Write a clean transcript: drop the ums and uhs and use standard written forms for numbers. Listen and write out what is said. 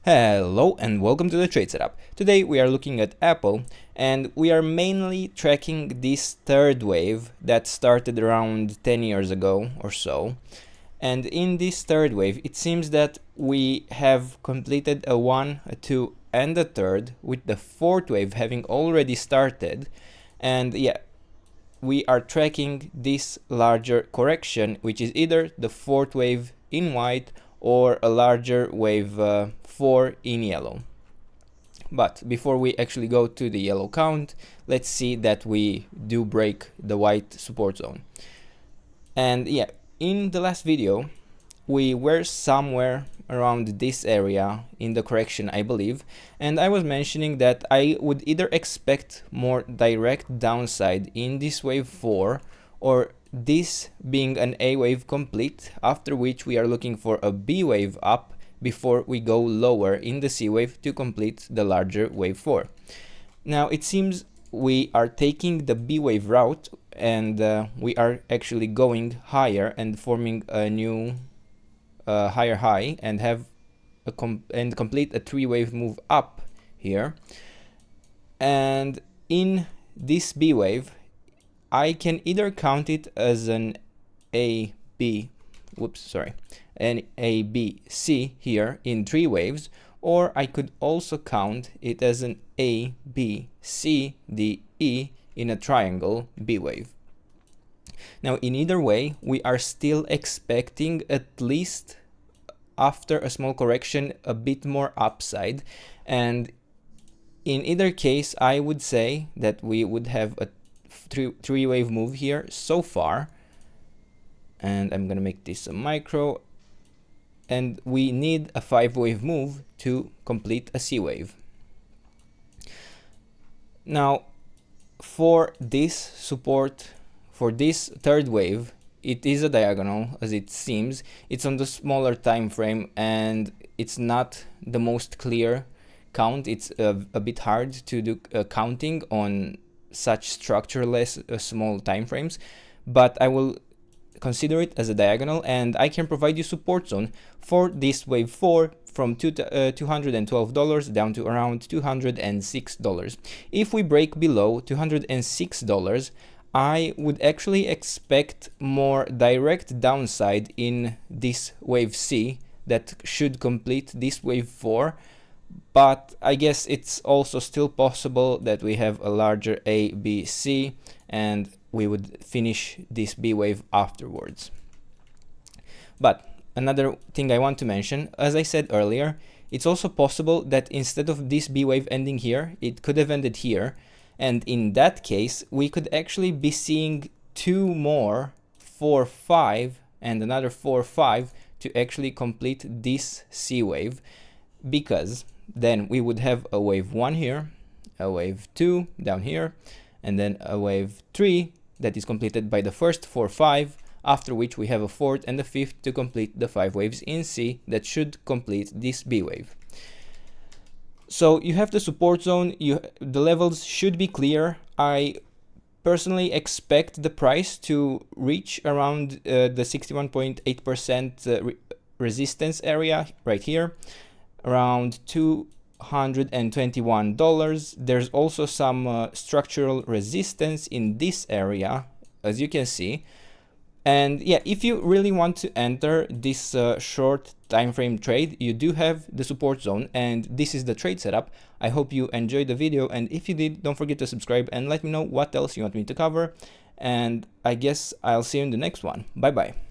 Hello and welcome to the trade setup. Today we are looking at Apple and we are mainly tracking this third wave that started around 10 years ago or so. And in this third wave it seems that we have completed a 1, a 2 and a third, with the fourth wave having already started. And yeah, we are tracking this larger correction, which is either the fourth wave in white or a larger wave 4 in yellow. But before we actually go to the yellow count, let's see that we do break the white support zone. And yeah, in the last video we were somewhere around this area in the correction, I believe, and I was mentioning that I would either expect more direct downside in this wave 4 or this being an A wave complete, after which we are looking for a B wave up before we go lower in the C wave to complete the larger wave 4. Now it seems we are taking the B wave route and we are actually going higher and forming a new higher high and have complete a 3 wave move up here. And in this B wave I can either count it as an an A, B, C here in 3 waves, or I could also count it as an A, B, C, D, E in a triangle B wave. Now in either way we are still expecting, at least after a small correction, a bit more upside, and in either case I would say that we would have a 3 wave move here so far. And I'm gonna make this a micro, and we need a 5 wave move to complete a C wave. Now for this support, for this third wave, it is a diagonal as it seems. It's on the smaller time frame and it's not the most clear count. It's a bit hard to do counting on such structureless small time frames, but I will consider it as a diagonal, and I can provide you support zone for this wave 4 from $212 down to around $206. If we break below $206, I would actually expect more direct downside in this wave C that should complete this wave 4. But I guess it's also still possible that we have a larger A, B, C, and we would finish this B wave afterwards. But another thing I want to mention, as I said earlier, it's also possible that instead of this B wave ending here, it could have ended here. And in that case, we could actually be seeing 2 more 4-5 and another 4-5 to actually complete this C wave, because then we would have a wave 1 here, a wave 2 down here, and then a wave 3 that is completed by the first 4-5, after which we have a 4th and a 5th to complete the 5 waves in C that should complete this B wave. So you have the support zone, the levels should be clear. I personally expect the price to reach around the 61.8% resistance area right here, around $221. There's also some structural resistance in this area, as you can see. And yeah, if you really want to enter this short time frame trade, you do have the support zone, and this is the trade setup. I hope you enjoyed the video, and if you did, don't forget to subscribe and let me know what else you want me to cover, and I guess I'll see you in the next one. Bye bye.